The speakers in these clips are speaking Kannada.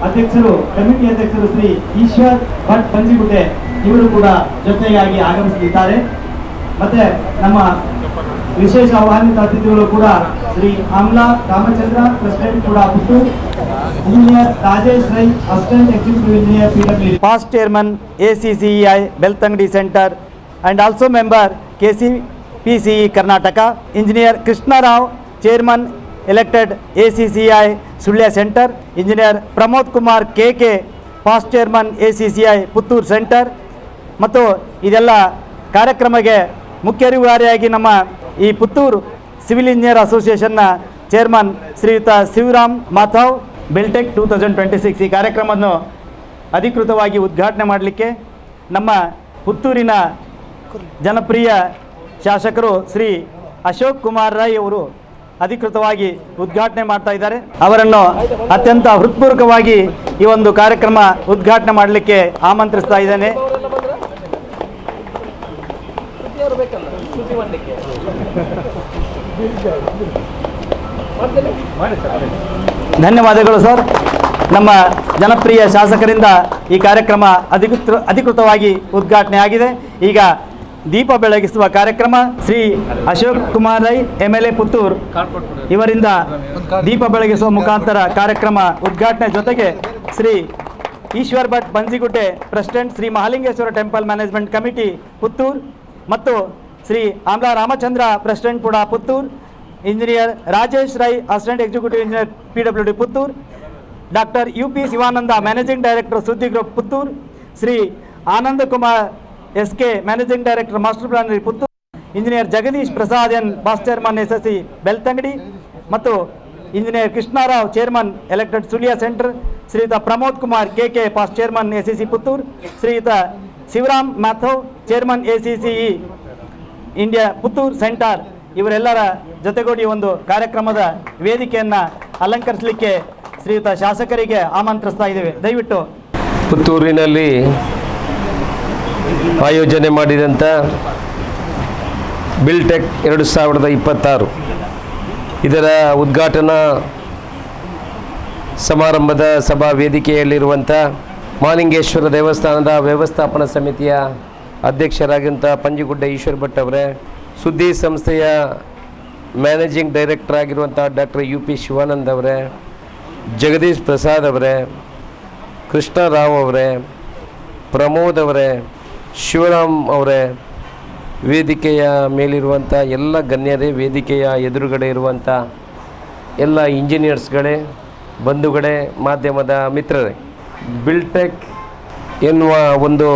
ಅಧ್ಯಕ್ಷರು ಕಮಿಟಿ ಅಧ್ಯಕ್ಷರು ಶ್ರೀ ಈಶ್ವರ್ ಭಟ್ ಬಂಜಿಗುಡ್ಡೆ ಇವರು ಕೂಡ ಜೊತೆಯಾಗಿ ಆಗಮಿಸಲಿದ್ದಾರೆ. ಮತ್ತೆ ನಮ್ಮ ವಿಶೇಷ ಆಹ್ವಾನಿತ ಅತಿಥಿಗಳು ಕೂಡ ಶ್ರೀ ಆಮ್ಲಾ ರಾಮಚಂದ್ರ ಪ್ರೆಸಿಡೆಂಟ್ ಕೂಡ Puttur, engineer Rajesh Rai assistant executive engineer PWD, past chairman ACCEI Beltangdi Center and also member KCPCE Karnataka, engineer Krishna Rao chairman elected ACCEI Sulya Center, engineer Pramod Kumar KK past chairman ACCEI Puttur Center. ಮತ್ತು ಇದೆಲ್ಲ ಕಾರ್ಯಕ್ರಮಕ್ಕೆ ಮುಖ್ಯ ರೂವಾರಿಯಾಗಿ ನಮ್ಮ ಈ ಪುತ್ತೂರು ಸಿವಿಲ್ ಇಂಜಿನಿಯರ್ ಅಸೋಸಿಯೇಷನ್ನ ಚೇರ್ಮನ್ ಶ್ರೀಯುತ ಶಿವರಾಮ್ ಮಾಥವ್ ಬೆಲ್ಟೆಕ್ 2026 ಈ ಕಾರ್ಯಕ್ರಮವನ್ನು ಅಧಿಕೃತವಾಗಿ ಉದ್ಘಾಟನೆ ಮಾಡಲಿಕ್ಕೆ ನಮ್ಮ ಪುತ್ತೂರಿನ ಜನಪ್ರಿಯ ಶಾಸಕರು ಶ್ರೀ ಅಶೋಕ್ ಕುಮಾರ್ ರೈ ಅವರು ಅಧಿಕೃತವಾಗಿ ಉದ್ಘಾಟನೆ ಮಾಡ್ತಾ ಇದ್ದಾರೆ. ಅವರನ್ನು ಅತ್ಯಂತ ಹೃತ್ಪೂರ್ವಕವಾಗಿ ಈ ಒಂದು ಕಾರ್ಯಕ್ರಮ ಉದ್ಘಾಟನೆ ಮಾಡಲಿಕ್ಕೆ ಆಮಂತ್ರಿಸ್ತಾ ಇದ್ದೇನೆ. ಧನ್ಯವಾದಗಳು ಸರ್. ನಮ್ಮ ಜನಪ್ರಿಯ ಶಾಸಕರಿಂದ ಈ ಕಾರ್ಯಕ್ರಮ ಅಧಿಕೃತವಾಗಿ ಉದ್ಘಾಟನೆ ಆಗಿದೆ. ಈಗ ದೀಪ ಬೆಳಗಿಸುವ ಕಾರ್ಯಕ್ರಮ ಶ್ರೀ ಅಶೋಕ್ ಕುಮಾರ್ ರೈ MLA ಪುತ್ತೂರು ಇವರಿಂದ ದೀಪ ಬೆಳಗಿಸುವ ಮುಖಾಂತರ ಕಾರ್ಯಕ್ರಮ ಉದ್ಘಾಟನೆ. ಜೊತೆಗೆ Shri Eshwar Bhat Banjigudde president Shri Mahalingeshwara temple management committee Puttur ಮತ್ತು ಶ್ರೀ ಆಮ್ಲಾ ರಾಮಚಂದ್ರ ಪ್ರೆಸಿಡೆಂಟ್ ಕೂಡ Puttur, engineer Rajesh Rai assistant executive engineer PWD Puttur, doctor UP Shivananda managing director Suddi group Puttur, Shri Ananda Kumar SK managing director master planary Puttur, engineer Jagadish Prasad N past chairman SSC Belthangady ಮತ್ತು engineer Krishnarao chairman elected Sulia centre, Shriyut Pramod Kumar KK past chairman SEC Puttur, ಶ್ರೀಯುತ Shivaram Mathav chairman ACCE India Puttur centre ಇವರೆಲ್ಲರ ಜೊತೆಗೂಡಿ ಒಂದು ಕಾರ್ಯಕ್ರಮದ ವೇದಿಕೆಯನ್ನು ಅಲಂಕರಿಸಲಿಕ್ಕೆ ಶ್ರೀಯುತ ಶಾಸಕರಿಗೆ ಆಮಂತ್ರಿಸ್ತಾ ಇದ್ದೇವೆ. ದಯವಿಟ್ಟು ಪುತ್ತೂರಿನಲ್ಲಿ ಆಯೋಜನೆ ಮಾಡಿದಂಥ ಬಿಲ್ಟೆಕ್ 2026 ಇದರ ಉದ್ಘಾಟನಾ ಸಮಾರಂಭದ ಸಭಾ ವೇದಿಕೆಯಲ್ಲಿರುವಂಥ ಮಹಾಲಿಂಗೇಶ್ವರ ದೇವಸ್ಥಾನದ ವ್ಯವಸ್ಥಾಪನಾ ಸಮಿತಿಯ ಅಧ್ಯಕ್ಷರಾಗಿಂಥ ಪಂಜಿಗುಡ್ಡೆ ಈಶ್ವರ್ ಭಟ್ ಅವರೇ, ಸುದ್ದಿ ಸಂಸ್ಥೆಯ ಮ್ಯಾನೇಜಿಂಗ್ ಡೈರೆಕ್ಟರ್ ಆಗಿರುವಂಥ ಡಾಕ್ಟರ್ UP ಶಿವಾನಂದ್ ಅವರೇ, ಜಗದೀಶ್ ಪ್ರಸಾದ್ ಅವರೇ, ಕೃಷ್ಣರಾವ್ ಅವರೇ, ಪ್ರಮೋದ್ ಅವರೇ, ಶಿವರಾಮ್ ಅವರೇ, ವೇದಿಕೆಯ ಮೇಲಿರುವಂಥ ಎಲ್ಲ ಗಣ್ಯರೇ, ವೇದಿಕೆಯ ಎದುರುಗಡೆ ಇರುವಂಥ ಎಲ್ಲ ಇಂಜಿನಿಯರ್ಸ್ಗಳೇ, ಬಂಧುಗಳೇ, ಮಾಧ್ಯಮದ ಮಿತ್ರರೇ, ಬಿಲ್ಟೆಕ್ ಎನ್ನುವ ಒಂದು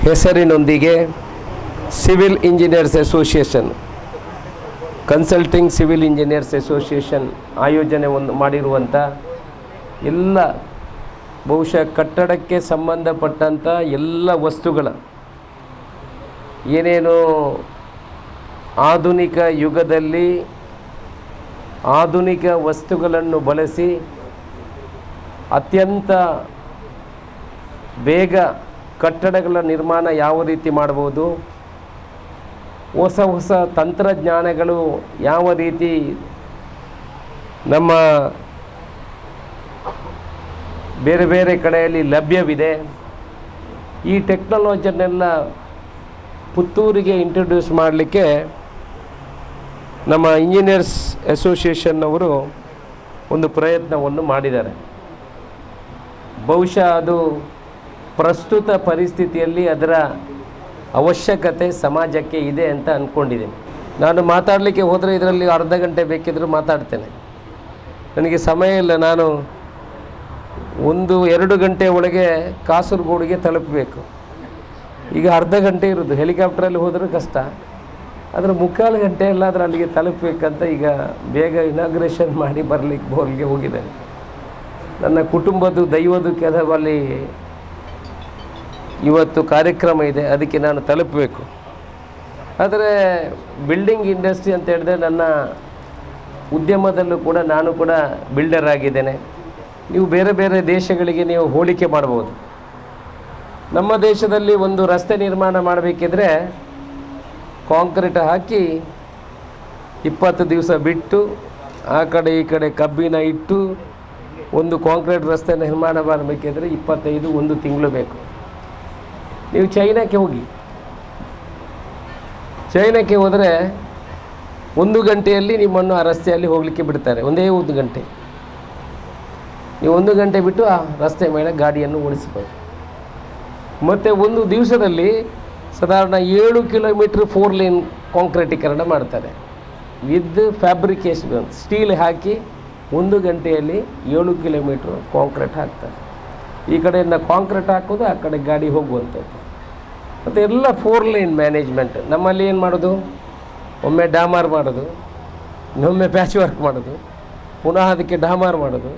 ಹೆಸರಿನೊಂದಿಗೆ civil engineers association, consulting civil engineers association ಆಯೋಜನೆ ಮಾಡಿರುವಂಥ ಎಲ್ಲ ಬಹುಶಃ ಕಟ್ಟಡಕ್ಕೆ ಸಂಬಂಧಪಟ್ಟಂಥ ಎಲ್ಲ ವಸ್ತುಗಳ ಏನೇನು ಆಧುನಿಕ ಯುಗದಲ್ಲಿ ಆಧುನಿಕ ವಸ್ತುಗಳನ್ನು ಬಳಸಿ ಅತ್ಯಂತ ಬೇಗ ಕಟ್ಟಡಗಳ ನಿರ್ಮಾಣ ಯಾವ ರೀತಿ ಮಾಡ್ಬೋದು, ಹೊಸ ಹೊಸ ತಂತ್ರಜ್ಞಾನಗಳು ಯಾವ ರೀತಿ ನಮ್ಮ ಬೇರೆ ಬೇರೆ ಕಡೆಯಲ್ಲಿ ಲಭ್ಯವಿದೆ, ಈ ಟೆಕ್ನಾಲಜಿಯನ್ನೆಲ್ಲ ಪುತ್ತೂರಿಗೆ ಇಂಟ್ರೊಡ್ಯೂಸ್ ಮಾಡಲಿಕ್ಕೆ ನಮ್ಮ ಇಂಜಿನಿಯರ್ಸ್ ಅಸೋಸಿಯೇಷನ್ನವರು ಒಂದು ಪ್ರಯತ್ನವನ್ನು ಮಾಡಿದ್ದಾರೆ. ಬಹುಶಃ ಅದು ಪ್ರಸ್ತುತ ಪರಿಸ್ಥಿತಿಯಲ್ಲಿ ಅದರ ಅವಶ್ಯಕತೆ ಸಮಾಜಕ್ಕೆ ಇದೆ ಅಂತ ಅಂದ್ಕೊಂಡಿದ್ದೀನಿ. ನಾನು ಮಾತಾಡಲಿಕ್ಕೆ ಹೋದರೆ ಇದರಲ್ಲಿ ಅರ್ಧ ಗಂಟೆ ಬೇಕಿದ್ದರೂ ಮಾತಾಡ್ತೇನೆ. ನನಗೆ ಸಮಯ ಇಲ್ಲ. ನಾನು 1-2 ಗಂಟೆ ಒಳಗೆ ಕಾಸರಗೋಡಿಗೆ ತಲುಪಬೇಕು. ಈಗ ಅರ್ಧ ಗಂಟೆ ಇರೋದು, ಹೆಲಿಕಾಪ್ಟ್ರಲ್ಲಿ ಹೋದರೂ ಕಷ್ಟ. ಆದರೆ 3/4 ಗಂಟೆ ಎಲ್ಲಾದರೂ ಅಲ್ಲಿಗೆ ತಲುಪಬೇಕಂತ ಈಗ ಬೇಗ ಇನಾಗ್ರೇಷನ್ ಮಾಡಿ ಬೋರ್ಗೆ ಹೋಗಿದ್ದೇನೆ. ನನ್ನ ಕುಟುಂಬದ ದೈವದ ಕೆಲವಲ್ಲಿ ಇವತ್ತು ಕಾರ್ಯಕ್ರಮ ಇದೆ, ಅದಕ್ಕೆ ನಾನು ತಲುಪಬೇಕು. ಆದರೆ ಬಿಲ್ಡಿಂಗ್ ಇಂಡಸ್ಟ್ರಿ ಅಂತ ಹೇಳಿದ್ರೆ ನನ್ನ ಉದ್ಯಮದಲ್ಲೂ ಕೂಡ ನಾನು ಕೂಡ ಬಿಲ್ಡರ್ ಆಗಿದ್ದೇನೆ. ನೀವು ಬೇರೆ ಬೇರೆ ದೇಶಗಳಿಗೆ ನೀವು ಹೋಲಿಕೆ ಮಾಡ್ಬೋದು. ನಮ್ಮ ದೇಶದಲ್ಲಿ ಒಂದು ರಸ್ತೆ ನಿರ್ಮಾಣ ಮಾಡಬೇಕಿದ್ರೆ ಕಾಂಕ್ರೀಟ್ ಹಾಕಿ 20 ದಿವಸ ಬಿಟ್ಟು ಆ ಕಡೆ ಈ ಕಡೆ ಕಬ್ಬಿನ ಇಟ್ಟು ಒಂದು ಕಾಂಕ್ರೀಟ್ ರಸ್ತೆ ನಿರ್ಮಾಣ ಮಾಡಬೇಕಿದ್ರೆ 25 ಒಂದು ತಿಂಗಳು ಬೇಕು. ನೀವು ಚೈನಾಕ್ಕೆ ಹೋಗಿ, ಚೈನಾಕ್ಕೆ ಹೋದರೆ 1 ಗಂಟೆಯಲ್ಲಿ ನಿಮ್ಮನ್ನು ಆ ರಸ್ತೆಯಲ್ಲಿ ಹೋಗಲಿಕ್ಕೆ ಬಿಡ್ತಾರೆ. ಒಂದೇ 1 ಗಂಟೆ. ನೀವು 1 ಗಂಟೆ ಬಿಟ್ಟು ಆ ರಸ್ತೆ ಮೇಲೆ ಗಾಡಿಯನ್ನು ಓಡಿಸ್ಬೋದು. ಮತ್ತು ಒಂದು ದಿವಸದಲ್ಲಿ ಸಾಧಾರಣ 7 ಕಿಲೋಮೀಟ್ರ್ 4 ಲೇನ್ ಕಾಂಕ್ರೀಟೀಕರಣ ಮಾಡ್ತಾರೆ. ವಿತ್ ಫ್ಯಾಬ್ರಿಕೇಷನ್ ಸ್ಟೀಲ್ ಹಾಕಿ 1 ಗಂಟೆಯಲ್ಲಿ 7 ಕಿಲೋಮೀಟ್ರ್ ಕಾಂಕ್ರೀಟ್ ಹಾಕ್ತಾರೆ. ಈ ಕಡೆಯಿಂದ ಕಾಂಕ್ರೀಟ್ ಹಾಕೋದು, ಆ ಕಡೆ ಗಾಡಿ ಹೋಗುವಂಥದ್ದು. ಮತ್ತು ಎಲ್ಲ 4 ಲೇನ್ ಮ್ಯಾನೇಜ್ಮೆಂಟ್. ನಮ್ಮಲ್ಲಿ ಏನು ಮಾಡೋದು, ಒಮ್ಮೆ ಡಾಮಾರ್ ಮಾಡೋದು, ಇನ್ನೊಮ್ಮೆ ಪ್ಯಾಚ್ ವರ್ಕ್ ಮಾಡೋದು, ಪುನಃ ಅದಕ್ಕೆ ಡಾಮಾರ್ ಮಾಡೋದು,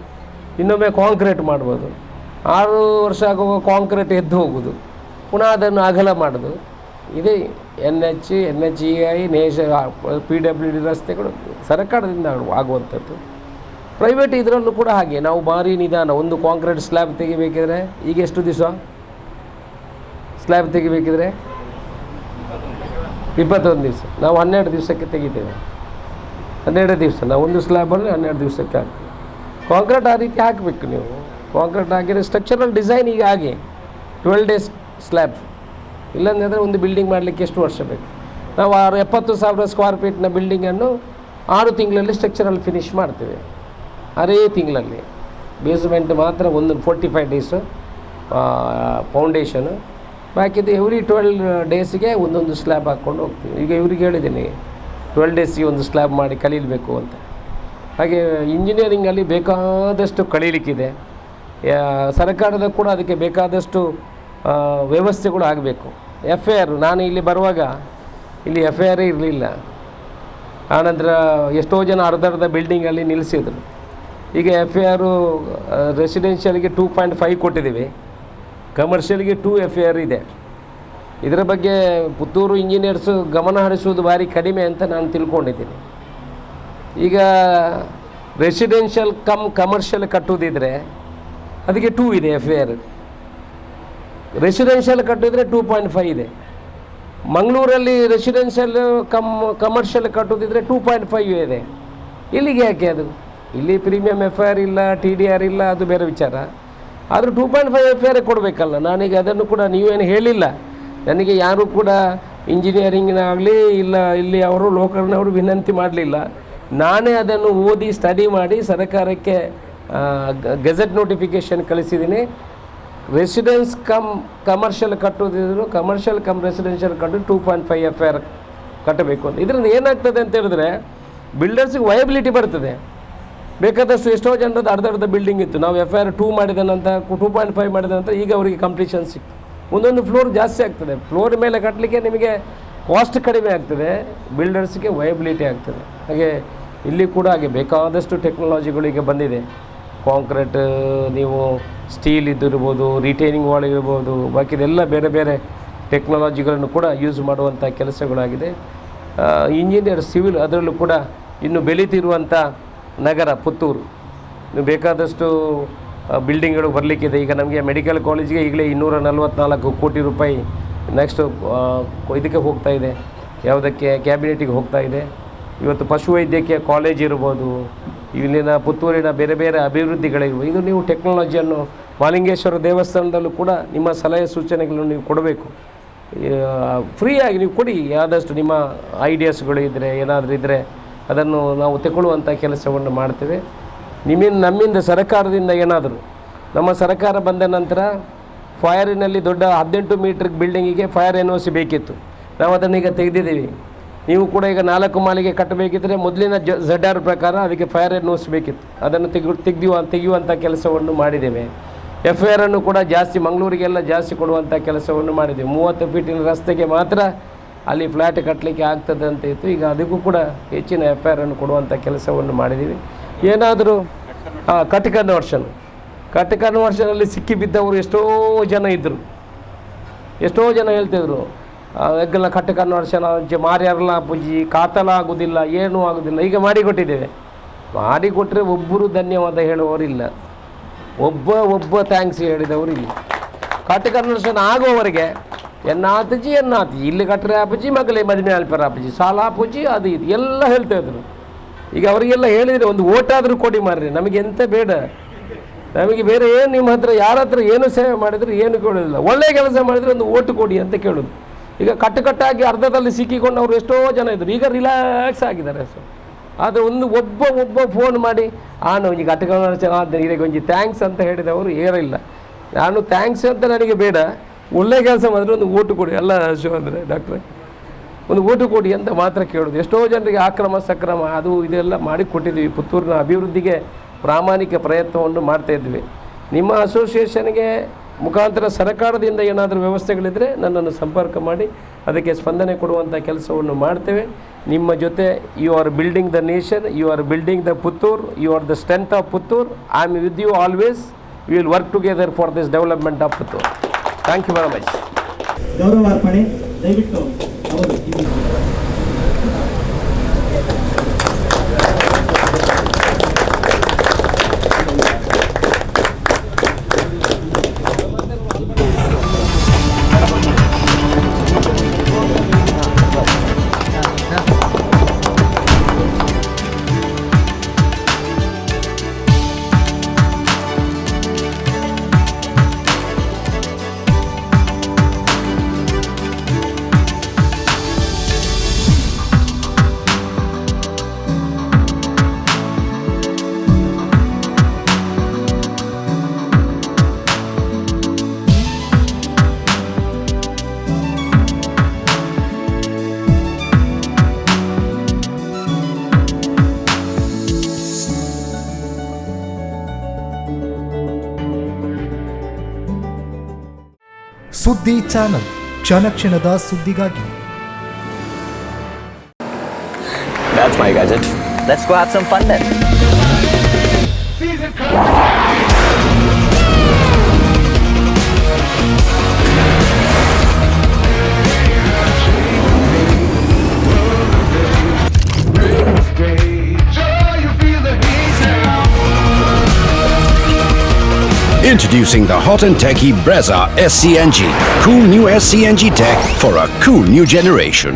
ಇನ್ನೊಮ್ಮೆ ಕಾಂಕ್ರೀಟ್ ಮಾಡ್ಬೋದು. 6 ವರ್ಷ ಆಗುವ ಕಾಂಕ್ರೀಟ್ ಎದ್ದು ಹೋಗೋದು, ಪುನಃ ಅದನ್ನು ಅಗಲ ಮಾಡೋದು. ಇದೇ NHEI PWD ರಸ್ತೆಗಳು ಸರ್ಕಾರದಿಂದ ಆಗುವಂಥದ್ದು. ಪ್ರೈವೇಟ್ ಇದರಲ್ಲೂ ಕೂಡ ಹಾಗೆ. ನಾವು ಭಾರಿ ನಿಧಾನ. ಒಂದು ಕಾಂಕ್ರೀಟ್ ಸ್ಲ್ಯಾಬ್ ತೆಗಿಬೇಕಿದ್ರೆ ಈಗ ಎಷ್ಟು ದಿವಸ ಸ್ಲ್ಯಾಬ್ ತೆಗಿಬೇಕಿದ್ರೆ 21 ದಿವಸ. ನಾವು 12 ದಿವಸಕ್ಕೆ ತೆಗಿತೇವೆ. 12 ದಿವಸ ನಾವು ಒಂದು ಸ್ಲ್ಯಾಬಲ್ಲಿ 12 ದಿವಸಕ್ಕೆ ಹಾಕ್ತೀವಿ. ಕಾಂಕ್ರೀಟ್ ಆ ರೀತಿ ಹಾಕಬೇಕು. ನೀವು ಕಾಂಕ್ರೀಟ್ ಹಾಕಿದರೆ ಸ್ಟ್ರಕ್ಚರಲ್ ಡಿಸೈನ್ ಈಗ ಹಾಗೆ 12 ಡೇಸ್ ಸ್ಲ್ಯಾಬ್. ಇಲ್ಲಂದರೆ ಒಂದು ಬಿಲ್ಡಿಂಗ್ ಮಾಡಲಿಕ್ಕೆ ಎಷ್ಟು ವರ್ಷ ಬೇಕು? ನಾವು 70,000 ಸ್ಕ್ವೇರ್ ಫೀಟ್ನ ಬಿಲ್ಡಿಂಗನ್ನು 6 ತಿಂಗಳಲ್ಲಿ ಸ್ಟ್ರಕ್ಚರಲ್ ಫಿನಿಷ್ ಮಾಡ್ತೇವೆ. 6 ತಿಂಗಳಲ್ಲಿ ಬೇಸ್ಮೆಂಟ್ ಮಾತ್ರ ಒಂದು 45 ಡೇಸು ಫೌಂಡೇಶನು. ಬಾಕಿದು ಎವ್ರಿ 12 ಡೇಸಿಗೆ ಒಂದೊಂದು ಸ್ಲ್ಯಾಬ್ ಹಾಕ್ಕೊಂಡು ಹೋಗ್ತೀವಿ. ಈಗ ಇವ್ರಿಗೆ ಹೇಳಿದ್ದೀನಿ 12 ಡೇಸಿಗೆ ಒಂದು ಸ್ಲ್ಯಾಬ್ ಮಾಡಿ ಕಲೀಬೇಕು ಅಂತ. ಹಾಗೆ ಇಂಜಿನಿಯರಿಂಗಲ್ಲಿ ಬೇಕಾದಷ್ಟು ಕಲೀಲಿಕ್ಕಿದೆ. ಸರ್ಕಾರದ ಕೂಡ ಅದಕ್ಕೆ ಬೇಕಾದಷ್ಟು ವ್ಯವಸ್ಥೆಗಳು ಆಗಬೇಕು. FIR ನಾನು ಇಲ್ಲಿ ಬರುವಾಗ ಇಲ್ಲಿ FIR ಇರಲಿಲ್ಲ. ಆನಂತರ ಎಷ್ಟೋ ಜನ ಅರ್ಧ ಬಿಲ್ಡಿಂಗಲ್ಲಿ ನಿಲ್ಲಿಸಿದರು. ಈಗ FIR ರೆಸಿಡೆನ್ಷಿಯಲ್ಗೆ 2.5 ಕೊಟ್ಟಿದ್ದೀವಿ, ಕಮರ್ಷಿಯಲ್ಗೆ 2 FIR ಇದೆ. ಇದರ ಬಗ್ಗೆ ಪುತ್ತೂರು ಇಂಜಿನಿಯರ್ಸು ಗಮನ ಹರಿಸುವುದು ಭಾರಿ ಕಡಿಮೆ ಅಂತ ನಾನು ತಿಳ್ಕೊಂಡಿದ್ದೀನಿ. ಈಗ ರೆಸಿಡೆನ್ಷಿಯಲ್ ಕಮರ್ಷಿಯಲ್ ಕಟ್ಟುವುದಿದ್ರೆ ಅದಕ್ಕೆ 2 ಇದೆ FIR. ರೆಸಿಡೆನ್ಷಿಯಲ್ ಕಟ್ಟಿದ್ರೆ 2.5 ಇದೆ. ಮಂಗಳೂರಲ್ಲಿ ರೆಸಿಡೆನ್ಷಿಯಲ್ ಕಮರ್ಷಿಯಲ್ ಕಟ್ಟುವುದಿದ್ರೆ 2.5 ಇದೆ. ಇಲ್ಲಿಗೆ ಯಾಕೆ ಅದು? ಇಲ್ಲಿ ಪ್ರೀಮಿಯಂ FIR ಇಲ್ಲ, TDR ಇಲ್ಲ, ಅದು ಬೇರೆ ವಿಚಾರ. ಆದರೂ 2.5 FIR ಕೊಡಬೇಕಲ್ಲ. ನಾನೀಗ ಅದನ್ನು ಕೂಡ ನೀವೇನು ಹೇಳಿಲ್ಲ. ನನಗೆ ಯಾರೂ ಕೂಡ ಇಂಜಿನಿಯರಿಂಗ್ನಾಗಲಿ ಇಲ್ಲ ಇಲ್ಲಿ ಅವರು ಲೋಕಲ್ನವರು ವಿನಂತಿ ಮಾಡಲಿಲ್ಲ. ನಾನೇ ಅದನ್ನು ಓದಿ ಸ್ಟಡಿ ಮಾಡಿ ಸರ್ಕಾರಕ್ಕೆ ಗೆಜೆಟ್ ನೋಟಿಫಿಕೇಷನ್ ಕಳಿಸಿದ್ದೀನಿ. ರೆಸಿಡೆನ್ಸ್ ಕಮರ್ಷಿಯಲ್ ಕಟ್ಟೋದಿದ್ರು ಕಮರ್ಷಿಯಲ್ ರೆಸಿಡೆನ್ಷಿಯಲ್ ಕಟ್ಟು 2.5 FIR ಕಟ್ಟಬೇಕು ಅಂತ. ಇದರಿಂದ ಏನಾಗ್ತದೆ ಅಂತ ಹೇಳಿದ್ರೆ ಬಿಲ್ಡರ್ಸಿಗೆ ವಯಬಿಲಿಟಿ ಬರ್ತದೆ. ಬೇಕಾದಷ್ಟು ಎಷ್ಟೋ ಜನರದ್ದು ಅರ್ಧ ಬಿಲ್ಡಿಂಗ್ ಇತ್ತು. ನಾವು FIR 2 ಮಾಡಿದ ನಂತರ 2.5 ಮಾಡಿದ ನಂತರ ಈಗ ಅವರಿಗೆ ಕಂಪ್ಲೀಷನ್ ಸಿಕ್ತು. ಒಂದೊಂದು ಫ್ಲೋರ್ ಜಾಸ್ತಿ ಆಗ್ತದೆ. ಫ್ಲೋರ್ ಮೇಲೆ ಕಟ್ಟಲಿಕ್ಕೆ ನಿಮಗೆ ಕಾಸ್ಟ್ ಕಡಿಮೆ ಆಗ್ತದೆ, ಬಿಲ್ಡರ್ಸ್ಗೆ ವಯಬಿಲಿಟಿ ಆಗ್ತದೆ. ಹಾಗೆ ಇಲ್ಲಿ ಕೂಡ ಹಾಗೆ ಬೇಕಾದಷ್ಟು ಟೆಕ್ನಾಲಜಿಗಳಿಗೆ ಬಂದಿದೆ. ಕಾಂಕ್ರೀಟ್ ನೀವು ಸ್ಟೀಲ್ ಇದ್ದಿರ್ಬೋದು, ರಿಟೈನಿಂಗ್ ವಾಲ್ ಇರ್ಬೋದು, ಬಾಕಿದೆಲ್ಲ ಬೇರೆ ಬೇರೆ ಟೆಕ್ನಾಲಜಿಗಳನ್ನು ಕೂಡ ಯೂಸ್ ಮಾಡುವಂಥ ಕೆಲಸಗಳಾಗಿದೆ. ಇಂಜಿನಿಯರ್ ಸಿವಿಲ್ ಅದರಲ್ಲೂ ಕೂಡ ಇನ್ನು ಬೆಳೀತಿರುವಂಥ ನಗರ ಪುತ್ತೂರು. ಇನ್ನು ಬೇಕಾದಷ್ಟು ಬಿಲ್ಡಿಂಗ್ಗಳು ಬರಲಿಕ್ಕಿದೆ. ಈಗ ನಮಗೆ ಮೆಡಿಕಲ್ ಕಾಲೇಜಿಗೆ ಈಗಲೇ 244 ಕೋಟಿ ರೂಪಾಯಿ ನೆಕ್ಸ್ಟ್ ಇದಕ್ಕೆ ಹೋಗ್ತಾ ಇದೆ. ಯಾವುದಕ್ಕೆ? ಕ್ಯಾಬಿನೆಟಿಗೆ ಹೋಗ್ತಾ ಇದೆ. ಇವತ್ತು ಪಶುವೈದ್ಯಕೀಯ ಕಾಲೇಜ್ ಇರ್ಬೋದು, ಇಲ್ಲಿನ ಪುತ್ತೂರಿನ ಬೇರೆ ಬೇರೆ ಅಭಿವೃದ್ಧಿಗಳಿರ್ಬೋದು. ಇದು ನೀವು ಟೆಕ್ನಾಲಜಿಯನ್ನು ಮಹಾಲಿಂಗೇಶ್ವರ ದೇವಸ್ಥಾನದಲ್ಲೂ ಕೂಡ ನಿಮ್ಮ ಸಲಹೆ ಸೂಚನೆಗಳನ್ನು ನೀವು ಕೊಡಬೇಕು. ಫ್ರೀಯಾಗಿ ನೀವು ಕೊಡಿ. ಆದಷ್ಟು ನಿಮ್ಮ ಐಡಿಯಾಸ್ಗಳು ಇದ್ದರೆ ಏನಾದರೂ ಇದ್ದರೆ ಅದನ್ನು ನಾವು ತಗೊಳ್ಳುವಂಥ ಕೆಲಸವನ್ನು ಮಾಡ್ತೇವೆ. ನಮ್ಮಿಂದ ಸರ್ಕಾರದಿಂದ ಏನಾದರೂ, ನಮ್ಮ ಸರ್ಕಾರ ಬಂದ ನಂತರ ಫೈರಿನಲ್ಲಿ ದೊಡ್ಡ 18 ಮೀಟ್ರ್ ಬಿಲ್ಡಿಂಗಿಗೆ ಫೈರ್ NOC ಬೇಕಿತ್ತು. ನಾವು ಅದನ್ನು ಈಗ ತೆಗೆದಿದ್ದೀವಿ. ನೀವು ಕೂಡ ಈಗ 4 ಮಾಳಿಗೆ ಕಟ್ಟಬೇಕಿದ್ರೆ ಮೊದಲಿನ ZR ಪ್ರಕಾರ ಅದಕ್ಕೆ ಫೈರ್ NOC ಬೇಕಿತ್ತು. ಅದನ್ನು ತೆಗೆಯುವಂಥ ಕೆಲಸವನ್ನು ಮಾಡಿದ್ದೇವೆ. FIR ಅನ್ನು ಕೂಡ ಜಾಸ್ತಿ ಮಂಗಳೂರಿಗೆಲ್ಲ ಜಾಸ್ತಿ ಕೊಡುವಂಥ ಕೆಲಸವನ್ನು ಮಾಡಿದ್ದೇವೆ. 30 ಫೀಟಿನ ರಸ್ತೆಗೆ ಮಾತ್ರ ಅಲ್ಲಿ ಫ್ಲ್ಯಾಟ್ ಕಟ್ಟಲಿಕ್ಕೆ ಆಗ್ತದೆ ಅಂತ ಇತ್ತು. ಈಗ ಅದಕ್ಕೂ ಕೂಡ ಹೆಚ್ಚಿನ FIR ಅನ್ನು ಕೊಡುವಂಥ ಕೆಲಸವನ್ನು ಮಾಡಿದ್ದೀವಿ. ಏನಾದರೂ ಕಟ್ ಕನ್ವರ್ಷನಲ್ಲಿ ಸಿಕ್ಕಿಬಿದ್ದವರು ಎಷ್ಟೋ ಜನ ಇದ್ದರು. ಎಷ್ಟೋ ಜನ ಹೇಳ್ತಿದ್ರು ಎಗ್ಗಲ್ಲ ಕಟ್ ಕನ್ವರ್ಷನ್ ಮಾರ್ಯಾರಲ್ಲ ಪೂಜಿ ಕಾತಲ ಆಗೋದಿಲ್ಲ, ಏನೂ ಆಗೋದಿಲ್ಲ. ಈಗ ಮಾಡಿಕೊಟ್ಟಿದ್ದೇವೆ. ಮಾಡಿಕೊಟ್ಟರೆ ಒಬ್ಬರು ಧನ್ಯವಾದ ಹೇಳುವವರಿಲ್ಲ, ಒಬ್ಬ ಥ್ಯಾಂಕ್ಸ್ ಹೇಳಿದವರಿಲ್ಲ. ಕಟ್ ಕನ್ವರ್ಷನ್ ಆಗುವವರೆಗೆ ಎನ್ನಾತಜಿ ಇಲ್ಲಿ ಕಟ್ಟರೆ ಅಪ್ಪಜಿ ಮಗಳೇ ಮದುವೆ ಅಲ್ಪರ ಅಪ್ಪಜಿ ಸಾಲ ಅಪ್ಪಜಿ ಅದು ಇದು ಎಲ್ಲ ಹೇಳ್ತಾಯಿದ್ರು. ಈಗ ಅವರಿಗೆಲ್ಲ ಹೇಳಿದರೆ ಒಂದು ಓಟಾದರೂ ಕೊಡಿ ಮಾರ್ರಿ, ನಮಗೆ ಎಂತ ಬೇಡ, ನಮಗೆ ಬೇರೆ ಏನು ನಿಮ್ಮ ಹತ್ರ ಯಾರ ಹತ್ರ ಏನು ಸೇವೆ ಮಾಡಿದರೆ ಏನು ಕೇಳೋದಿಲ್ಲ. ಒಳ್ಳೆಯ ಕೆಲಸ ಮಾಡಿದರೆ ಒಂದು ಓಟು ಕೊಡಿ ಅಂತ ಕೇಳೋದು. ಈಗ ಕಟ್ಟುಕಟ್ಟಾಗಿ ಅರ್ಧದಲ್ಲಿ ಸಿಕ್ಕಿಕೊಂಡು ಅವರು ಎಷ್ಟೋ ಜನ ಇದ್ದರು, ಈಗ ರಿಲ್ಯಾಕ್ಸ್ ಆಗಿದ್ದಾರೆ. ಸೊ ಆದರೆ ಒಬ್ಬ ಫೋನ್ ಮಾಡಿ ಒಂಜಿ ಕಟ್ಟುಕೊಂಡು ಇದಕ್ಕೆ ಒಂಜಿ ಥ್ಯಾಂಕ್ಸ್ ಅಂತ ಹೇಳಿದವರು ಏರಿಲ್ಲ. ನಾನು ಥ್ಯಾಂಕ್ಸ್ ಅಂತ ನನಗೆ ಬೇಡ, ಒಳ್ಳೆಯ ಕೆಲಸ ಮಾಡಿದ್ರೆ ಒಂದು ಓಟು ಕೊಡಿ. ಅಲ್ಲ ಶೋ ಅಂದರೆ ಡಾಕ್ಟ್ರೆ, ಒಂದು ಓಟು ಕೊಡಿ ಅಂತ ಮಾತ್ರ ಕೇಳೋದು. ಎಷ್ಟೋ ಜನರಿಗೆ ಆಕ್ರಮ ಸಕ್ರಮ ಅದು ಇದೆಲ್ಲ ಮಾಡಿ ಕೊಟ್ಟಿದ್ವಿ. ಪುತ್ತೂರಿನ ಅಭಿವೃದ್ಧಿಗೆ ಪ್ರಾಮಾಣಿಕ ಪ್ರಯತ್ನವನ್ನು ಮಾಡ್ತಾಯಿದ್ವಿ. ನಿಮ್ಮ ಅಸೋಸಿಯೇಷನ್ಗೆ ಮುಖಾಂತರ ಸರ್ಕಾರದಿಂದ ಏನಾದರೂ ವ್ಯವಸ್ಥೆಗಳಿದ್ದರೆ ನನ್ನನ್ನು ಸಂಪರ್ಕ ಮಾಡಿ ಅದಕ್ಕೆ ಸ್ಪಂದನೆ ಕೊಡುವಂಥ ಕೆಲಸವನ್ನು ಮಾಡ್ತೇವೆ. ನಿಮ್ಮ ಜೊತೆ you are building the nation, you are building the Puttur, you are the strength of Puttur. I am with you always. We will work together for this development of Puttur. Thank you very much. ಗೌರವಾರ್ಪಣೆ ದಯವಿಟ್ಟು ಅವರು ಸುದ್ದಿ ಚಾನಲ್, ಕ್ಷಣ ಕ್ಷಣದ ಸುದ್ದಿಗಾಗಿ. That's my gadget. Let's go have some fun then. Introducing the hot and techy Brezza SCNG. Cool new SCNG tech for a cool new generation.